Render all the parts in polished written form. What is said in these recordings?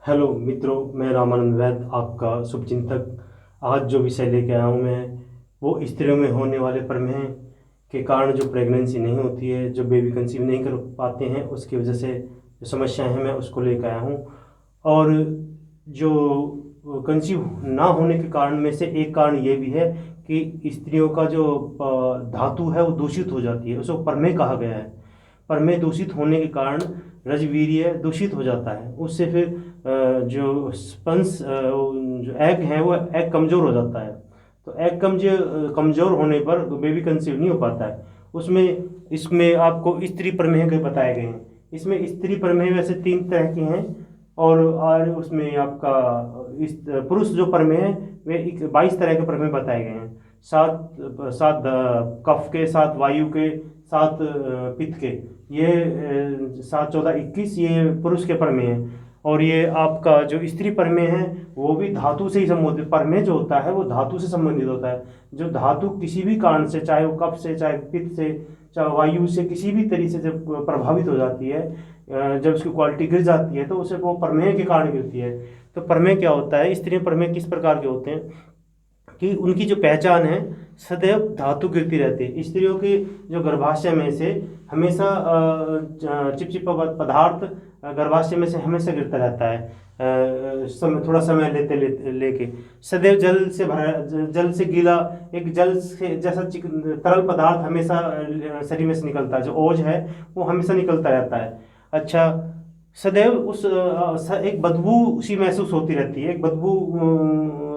Hello मित्रों, मैं रामानंद वैद, आपका शुभचिंतक। आज जो विषय लेके आया हूँ मैं, वो स्त्रियों में होने वाले प्रमेह के कारण जो प्रेगनेंसी नहीं होती है, जो बेबी कंसीव नहीं कर पाते हैं, उसकी वजह से जो समस्याएं हैं मैं उसको लेकर आया हूँ। और जो कंसीव ना होने के कारण में से एक कारण ये भी है कि स्त्रियों का जो धातु है वो दूषित हो जाती है, उसको प्रमेह कहा गया है। प्रमेह दूषित होने के कारण रजवीर्य दूषित हो जाता है, उससे फिर जो स्पंस जो एग है वो एग कमज़ोर हो जाता है। तो एग कमज़ोर होने पर बेबी कंसीव नहीं हो पाता है। उसमें इसमें आपको स्त्री प्रमेह के बताए गए हैं। इसमें स्त्री प्रमेह वैसे तीन तरह के हैं, और उसमें आपका इस पुरुष जो प्रमेह है वे 22 तरह के प्रमेह बताए गए हैं। सात सात कफ के, सात वायु के, सात पित्त के। ये 7 14 21 ये पुरुष के प्रमेय हैं। और ये आपका जो स्त्री प्रमेय है वो भी धातु से ही संबंधित। प्रमेय जो होता है वो धातु से संबंधित होता है। जो धातु किसी भी कारण से, चाहे वो कफ से, चाहे पित्त से, चाहे वायु से, किसी भी तरीके से जब प्रभावित हो जाती है, जब उसकी क्वालिटी गिर जाती है तो उसे वो प्रमेय के कारण गिरती है। तो प्रमेय क्या होता है, स्त्री प्रमेय किस प्रकार के होते हैं कि उनकी जो पहचान है सदैव धातु गिरती रहती है। स्त्रियों की जो गर्भाशय में से हमेशा चिपचिपा पदार्थ गर्भाशय में से हमेशा गिरता रहता है। थोड़ा समय लेते लेते लेके सदैव जल से भरा, जल से गीला, एक जल से जैसा तरल पदार्थ हमेशा शरीर में से निकलता है। जो ओज है वो हमेशा निकलता रहता है। अच्छा, सदैव एक बदबू सी महसूस होती रहती है। एक बदबू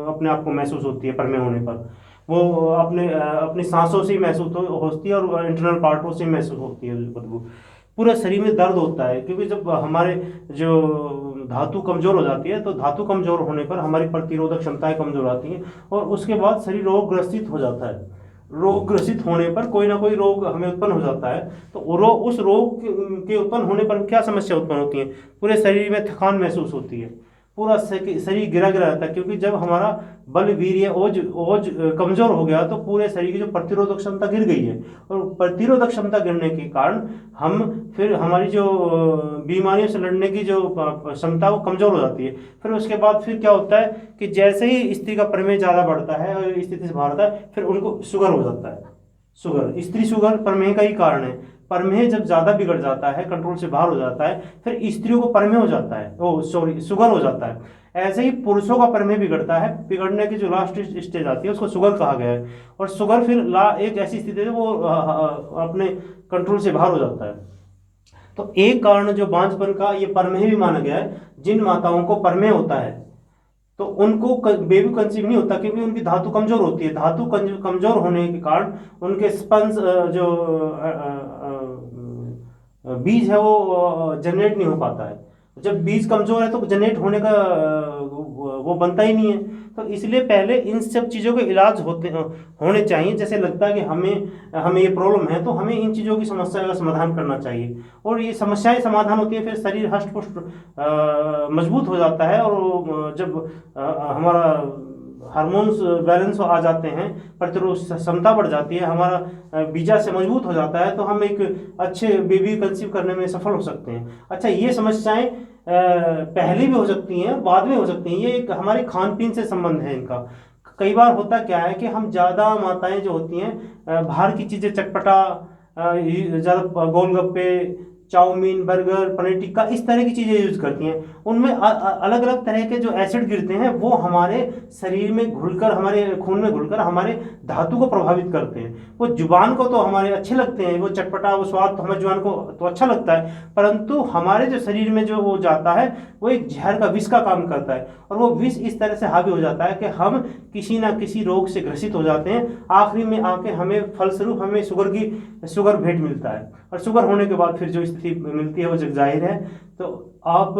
अपने आप को महसूस होती है प्रमेय होने पर। वो अपनी सांसों से ही महसूस होती है, और इंटरनल पार्टों से महसूस होती है बदबू। पूरा शरीर में दर्द होता है, क्योंकि जब हमारे जो धातु कमजोर हो जाती है तो धातु कमजोर होने पर हमारी प्रतिरोधक क्षमताएं कमजोर आती हैं, और उसके बाद शरीर रोग ग्रसित हो जाता है। रोग ग्रसित होने पर कोई ना कोई रोग हमें उत्पन्न हो जाता है। तो उस रोग के उत्पन्न होने पर क्या समस्या उत्पन्न होती है, पूरे शरीर में थकान महसूस होती है, पूरा शरीर गिरा गिरा रहता है। क्योंकि जब हमारा बल वीर्य ओज ओज कमजोर हो गया तो पूरे शरीर की जो प्रतिरोधक क्षमता गिर गई है, और प्रतिरोधक क्षमता गिरने के कारण हम फिर हमारी जो बीमारियों से लड़ने की जो क्षमता वो कमजोर हो जाती है। फिर उसके बाद फिर क्या होता है कि जैसे ही स्त्री का प्रमेय ज़्यादा बढ़ता है और स्थिति से बाहर होता है, फिर उनको शुगर हो जाता है। शुगर, स्त्री शुगर प्रमेह का ही कारण है। प्रमेह जब ज्यादा बिगड़ जाता है, कंट्रोल से बाहर हो जाता है, फिर स्त्रियों को प्रमेह हो जाता है, ओ सॉरी, शुगर हो जाता है। ऐसे ही पुरुषों का प्रमेह बिगड़ता है। बिगड़ने की जो लास्ट स्टेज आती है उसको शुगर कहा गया है। और शुगर फिर एक ऐसी स्थिति है वो अपने कंट्रोल से बाहर हो जाता है। तो एक कारण जो बांझपन का ये प्रमेह भी माना गया है। जिन माताओं को प्रमेह होता है तो उनको बेबी कंसीव नहीं होता, क्योंकि उनकी धातु कमजोर होती है। धातु कमजोर होने के कारण उनके स्पंज जो बीज है वो जनरेट नहीं हो पाता है। जब बीज कमजोर है तो जनरेट होने का वो बनता ही नहीं है। तो इसलिए पहले इन सब चीज़ों के इलाज होने चाहिए। जैसे लगता है कि हमें हमें ये प्रॉब्लम है तो हमें इन चीज़ों की समस्या का समाधान करना चाहिए, और ये समस्याएं समाधान होती है, फिर शरीर हष्ट पुष्ट मजबूत हो जाता है। और जब हमारा हार्मोन्स बैलेंस आ जाते हैं, प्रतिरोध क्षमता बढ़ जाती है, हमारा बीजा से मजबूत हो जाता है, तो हम एक अच्छे बेबी कंसीव करने में सफल हो सकते हैं। अच्छा, ये समस्याएं पहले भी हो सकती हैं, बाद में हो सकती हैं। ये एक हमारे खान पीन से संबंध है इनका। कई बार होता क्या है कि हम ज़्यादा माताएं जो होती हैं बाहर की चीज़ें, चटपटा, ज़्यादा गोलगप्पे, चाउमीन, बर्गर, पनीर टिक्का, इस तरह की चीज़ें यूज करती हैं। उनमें अलग अलग तरह के जो एसिड गिरते हैं वो हमारे शरीर में घुलकर, हमारे खून में घुलकर हमारे धातु को प्रभावित करते हैं। वो जुबान को तो हमारे अच्छे लगते हैं, वो चटपटा, वो स्वाद तो हमारे जुबान को तो अच्छा लगता है, परंतु हमारे जो शरीर में जो वो जाता है वो एक जहर का, विष का काम करता है। और वो विष इस तरह से हावी हो जाता है कि हम किसी ना किसी रोग से ग्रसित हो जाते हैं। आखिरी में आके हमें फलस्वरूप हमें शुगर भेंट मिलता है। और शुगर होने के बाद फिर जो स्थिति मिलती है वो जग जाहिर है। तो आप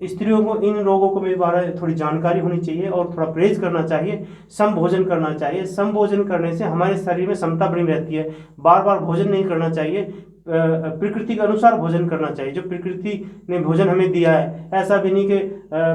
स्त्रियों को इन रोगों को मेरे बारे में थोड़ी जानकारी होनी चाहिए, और थोड़ा परहेज करना चाहिए, सम भोजन करना चाहिए। सम भोजन करने से हमारे शरीर में समता बनी रहती है। बार बार भोजन नहीं करना चाहिए, प्रकृति के अनुसार भोजन करना चाहिए। जो प्रकृति ने भोजन हमें दिया है, ऐसा भी नहीं कि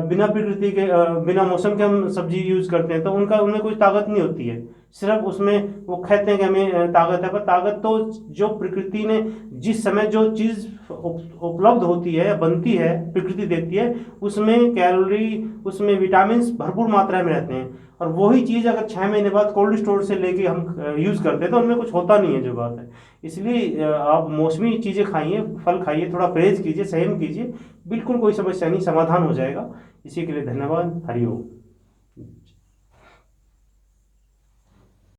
बिना प्रकृति के, बिना मौसम के हम सब्जी यूज करते हैं तो उनमें कोई ताकत नहीं होती है। सिर्फ उसमें वो कहते हैं कि हमें ताकत है, पर ताकत तो जो प्रकृति ने जिस समय जो चीज़ उपलब्ध होती है, बनती है, प्रकृति देती है, उसमें कैलोरी, उसमें विटामिन भरपूर मात्रा में रहते हैं। और वही चीज़ अगर 6 महीने बाद कोल्ड स्टोर से लेके हम यूज़ करते हैं तो उनमें कुछ होता नहीं है, जो बात है। इसलिए आप मौसमी चीज़ें खाइए, फल खाइए, थोड़ा परहेज कीजिए, संयम कीजिए, बिल्कुल कोई समस्या नहीं, समाधान हो जाएगा। इसी के लिए धन्यवाद। हरिओम।